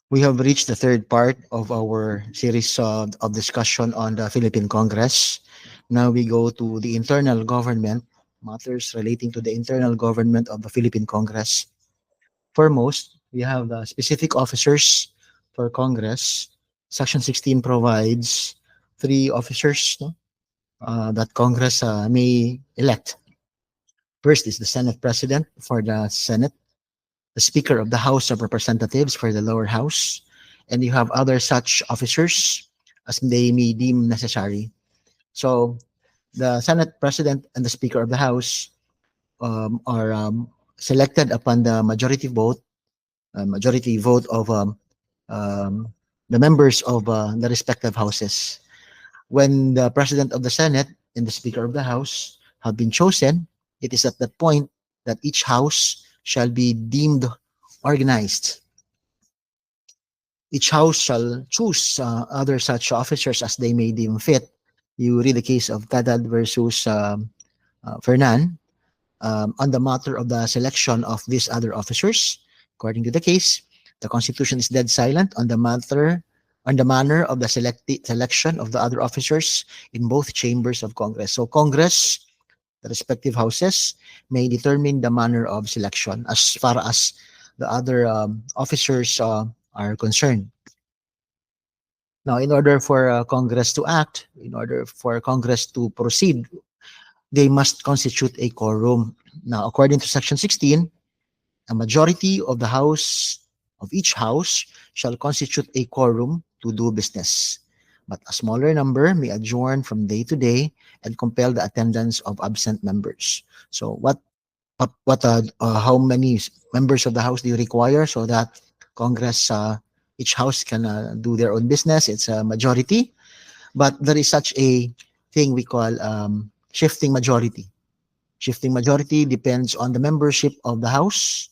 We have reached the third part of our series of discussion on the Philippine Congress. Now we go to the internal government, matters relating to the internal government of the Philippine Congress. Foremost, we have the specific officers for Congress. Section 16 provides three officers, no, that Congress may elect. First is the Senate President for the Senate, the Speaker of the House of Representatives for the lower house, and you have other such officers as they may deem necessary. So the Senate President and the Speaker of the House are selected upon the majority vote of um, the members of the respective houses. When the President of the Senate and the Speaker of the House have been chosen, it is at that point that each house shall be deemed organized. Each house shall choose other such officers as they may deem fit. You read the case of Tadad versus Fernan on the matter of the selection of these other officers. According to the case, the Constitution is dead silent on the manner of the selection of the other officers in both chambers of Congress. So Congress, the respective houses, may determine the manner of selection as far as the other officers are concerned. Now, in order for Congress to act, in order for Congress to proceed, they must constitute a quorum. Now, according to Section 16, a majority of the house of each house shall constitute a quorum to do business, but a smaller number may adjourn from day to day and compel the attendance of absent members. So, how many members of the house do you require so that Congress, each house can do their own business? It's a majority, but there is such a thing we call shifting majority. Shifting majority depends on the membership of the house,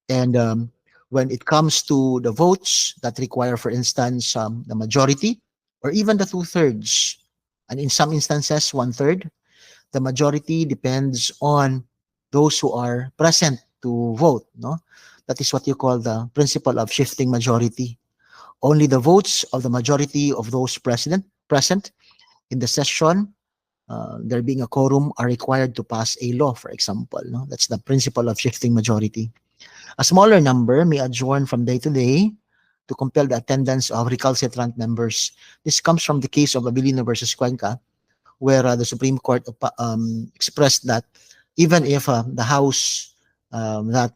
and when it comes to the votes that require, for instance, the majority or even the two-thirds, and in some instances, one-third, the majority depends on those who are present to vote. No, that is what you call the principle of shifting majority. Only the votes of the majority of those present in the session, there being a quorum, are required to pass a law, for example. No, that's the principle of shifting majority. A smaller number may adjourn from day to day to compel the attendance of recalcitrant members. This comes from the case of Abilino versus Cuenca, where the Supreme Court expressed that even if the House that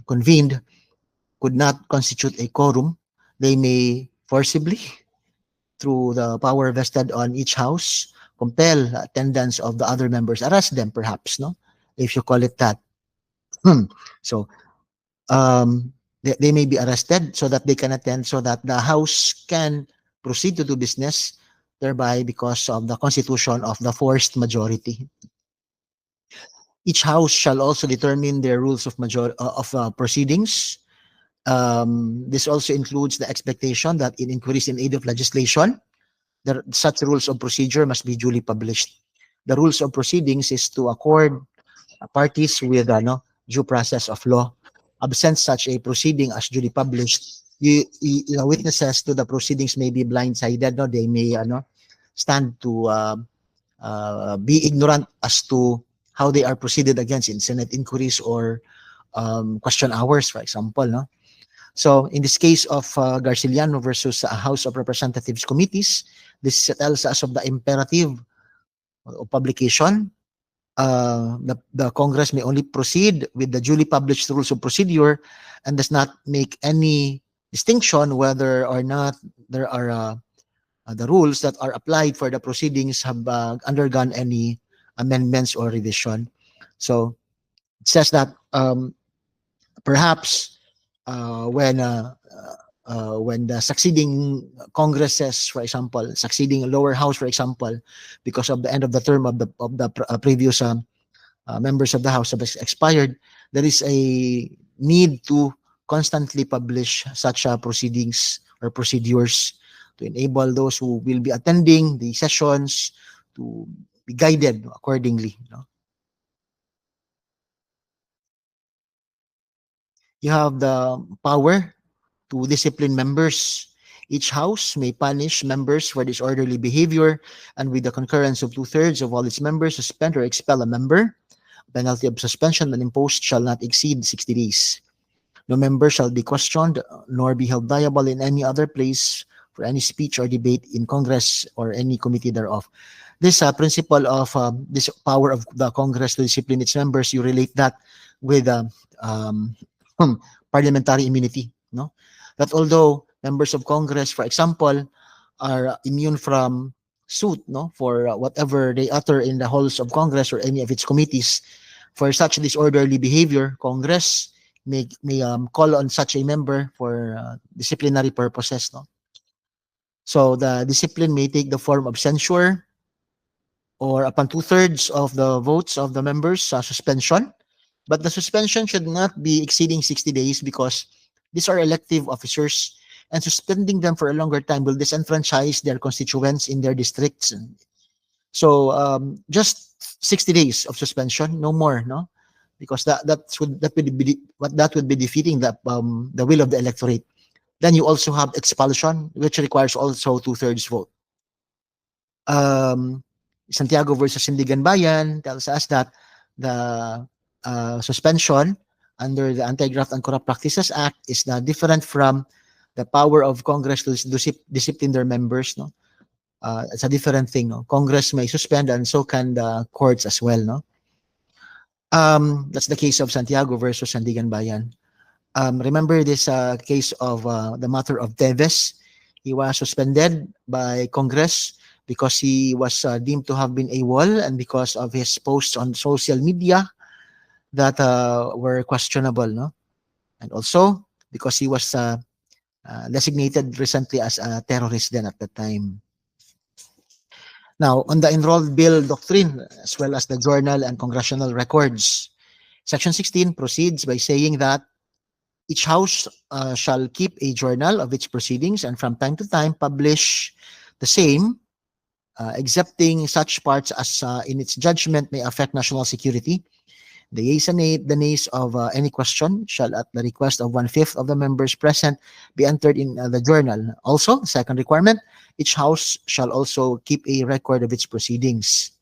convened could not constitute a quorum, they may forcibly, through the power vested on each House, compel attendance of the other members, arrest them perhaps, no? If you call it that. So they may be arrested so that they can attend, so that the House can proceed to do business, thereby because of the constitution of the forced majority. Each House shall also determine their rules of proceedings. This also includes the expectation that in inquiries in aid of legislation, such rules of procedure must be duly published. The rules of proceedings is to accord parties with due process of law. Absent such a proceeding as duly published, witnesses to the proceedings may be blindsided. No, they may stand to be ignorant as to how they are proceeded against in Senate inquiries or question hours, for example. No? So in this case of Garciliano versus House of Representatives committees, this tells us of the imperative of publication. The Congress may only proceed with the duly published rules of procedure and does not make any distinction whether or not there are the rules that are applied for the proceedings have undergone any amendments or revision. So it says that perhaps when the succeeding congresses, for example, succeeding lower house, for example, because of the end of the term of the previous members of the house have expired, there is a need to constantly publish such proceedings or procedures to enable those who will be attending the sessions to be guided accordingly. You have the power to discipline members. Each house may punish members for disorderly behavior, and with the concurrence of two-thirds of all its members, suspend or expel a member. Penalty of suspension when imposed shall not exceed 60 days. No member shall be questioned nor be held liable in any other place for any speech or debate in Congress or any committee thereof. This principle of this power of the Congress to discipline its members, you relate that with um, parliamentary immunity, no? That although members of Congress, for example, are immune from suit, no, for whatever they utter in the halls of Congress or any of its committees, for such disorderly behavior, Congress may call on such a member for disciplinary purposes, no. So the discipline may take the form of censure, or upon two-thirds of the votes of the members, suspension. But the suspension should not be exceeding 60 days because these are elective officers, and suspending them for a longer time will disenfranchise their constituents in their districts. So just 60 days of suspension, no more, no? Because that would be defeating the will of the electorate. Then you also have expulsion, which requires also two-thirds vote. Santiago versus Sindigan Bayan tells us that the suspension under the Anti-Graft and Corrupt Practices Act is different from the power of Congress to discipline their members. No, it's a different thing. No, Congress may suspend, and so can the courts as well. No, that's the case of Santiago versus Sandigan Bayan. Remember this case of the matter of Teves. He was suspended by Congress because he was deemed to have been AWOL, and because of his posts on social media that were questionable, no? And also because he was designated recently as a terrorist then at the time. Now, on the enrolled bill doctrine, as well as the journal and congressional records, Section 16 proceeds by saying that each house shall keep a journal of its proceedings and from time to time publish the same, excepting such parts as in its judgment may affect national security. The yeas and the nays of any question shall, at the request of 1/5 of the members present, be entered in the journal. Also, second requirement, each house shall also keep a record of its proceedings.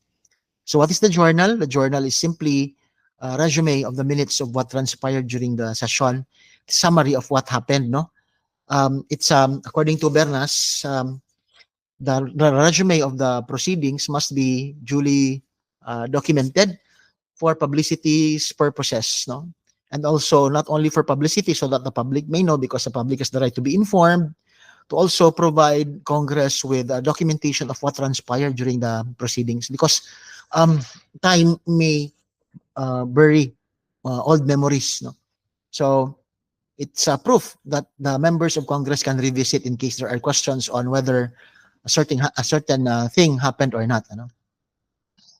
So what is the journal? The journal is simply a resume of the minutes of what transpired during the session, summary of what happened, no? It's according to Bernas, the resume of the proceedings must be duly documented for publicity's purposes, no? And also not only for publicity so that the public may know, because the public has the right to be informed, to also provide Congress with documentation of what transpired during the proceedings, because time may bury old memories, no? So it's a proof that the members of Congress can revisit in case there are questions on whether a certain thing happened or not, ano?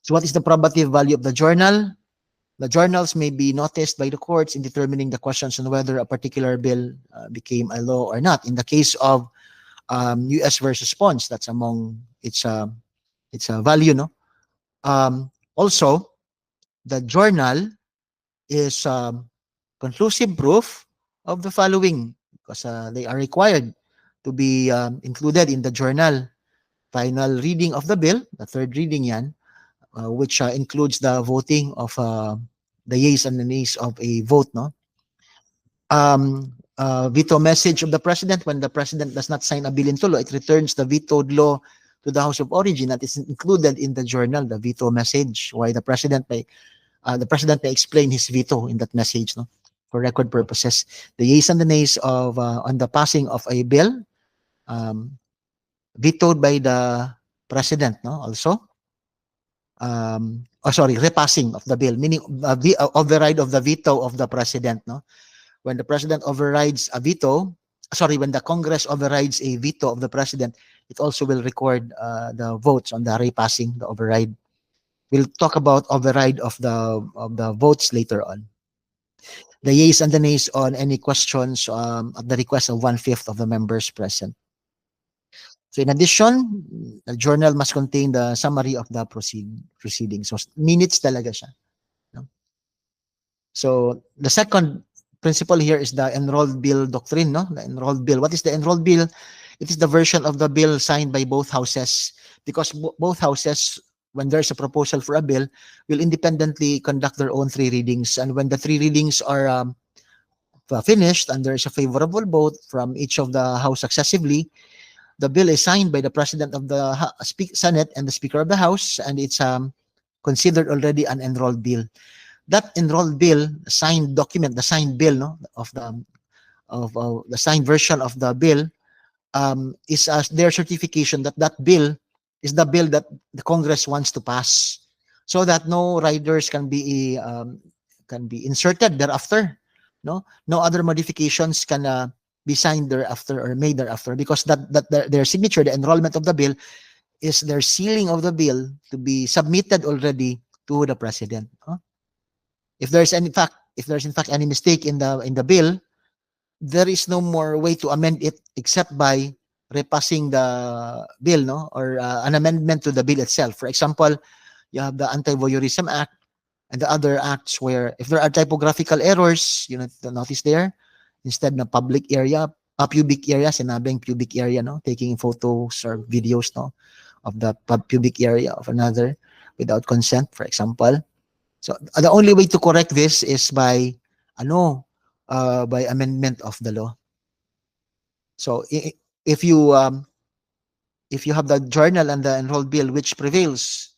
So what is the probative value of the journal? The journals may be noticed by the courts in determining the questions on whether a particular bill became a law or not. In the case of U.S. versus Pons, that's among its value, no? Also, the journal is conclusive proof of the following, because they are required to be included in the journal. Final reading of the bill, the third reading yan, which includes the voting of the yeas and the nays of a vote, no? Veto message of the president: when the president does not sign a bill into law, it returns the vetoed law to the House of Origin. That is included in the journal, the veto message, why the president may explain his veto in that message, no, for record purposes. The yeas and the nays of on the passing of a bill, vetoed by the president, no, also. Repassing of the bill, meaning override of the veto of the president, no? When the president overrides a veto, when the Congress overrides a veto of the president, it also will record the votes on the repassing, the override. We'll talk about override of the votes later on. The yeas and the nays on any questions at the request of 1/5 of the members present. So in addition, the journal must contain the summary of the proceedings. So minutes talaga siya, no? So the second principle here is the enrolled bill doctrine, no? The enrolled bill. What is the enrolled bill? It is the version of the bill signed by both houses, because both houses, when there's a proposal for a bill, will independently conduct their own three readings. And when the three readings are finished and there is a favorable vote from each of the house successively, the bill is signed by the president of the Senate and the speaker of the house, and it's considered already an enrolled bill. That enrolled bill, signed document, the signed bill, no, of the signed version of the bill, is their certification that that bill is the bill that the Congress wants to pass, so that no riders can be inserted thereafter. No other modifications can be signed thereafter or made thereafter, because their signature, the enrollment of the bill, is their sealing of the bill to be submitted already to the president. If there's in fact any mistake in the bill, there is no more way to amend it except by repassing the bill, no, or an amendment to the bill itself. For example, you have the Anti-Voyeurism Act and the other acts where if there are typographical errors, you know, notice there, instead na public area, pubic area, sinabing pubic area, no, taking photos or videos, no, of the pubic area of another without consent, for example. So the only way to correct this is by amendment of the law. So if you have the journal and the enrolled bill which prevails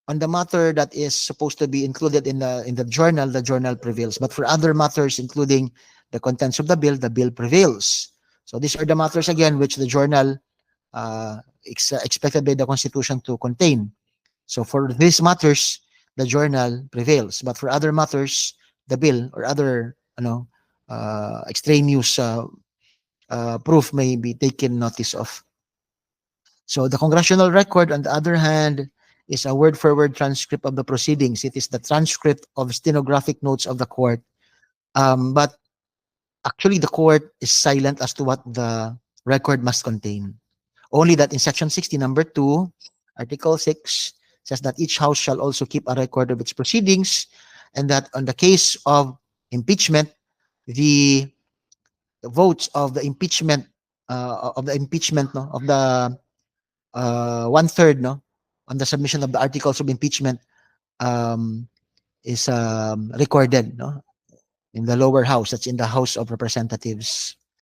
on the matter that is supposed to be included in the journal, the journal prevails. But for other matters, including the contents of the bill prevails. So these are the matters again which the journal expected by the Constitution to contain. So for these matters, the journal prevails. But for other matters, the bill or other extraneous proof may be taken notice of. So the congressional record, on the other hand, is a word-for-word transcript of the proceedings. It is the transcript of stenographic notes of the court. But actually, the court is silent as to what the record must contain. Only that in Section 60, number 2, Article 6, says that each house shall also keep a record of its proceedings, and that on the case of impeachment, the votes of the impeachment, of the 1/3, no, on the submission of the articles of impeachment, is recorded, no, in the lower house, that's in the House of Representatives.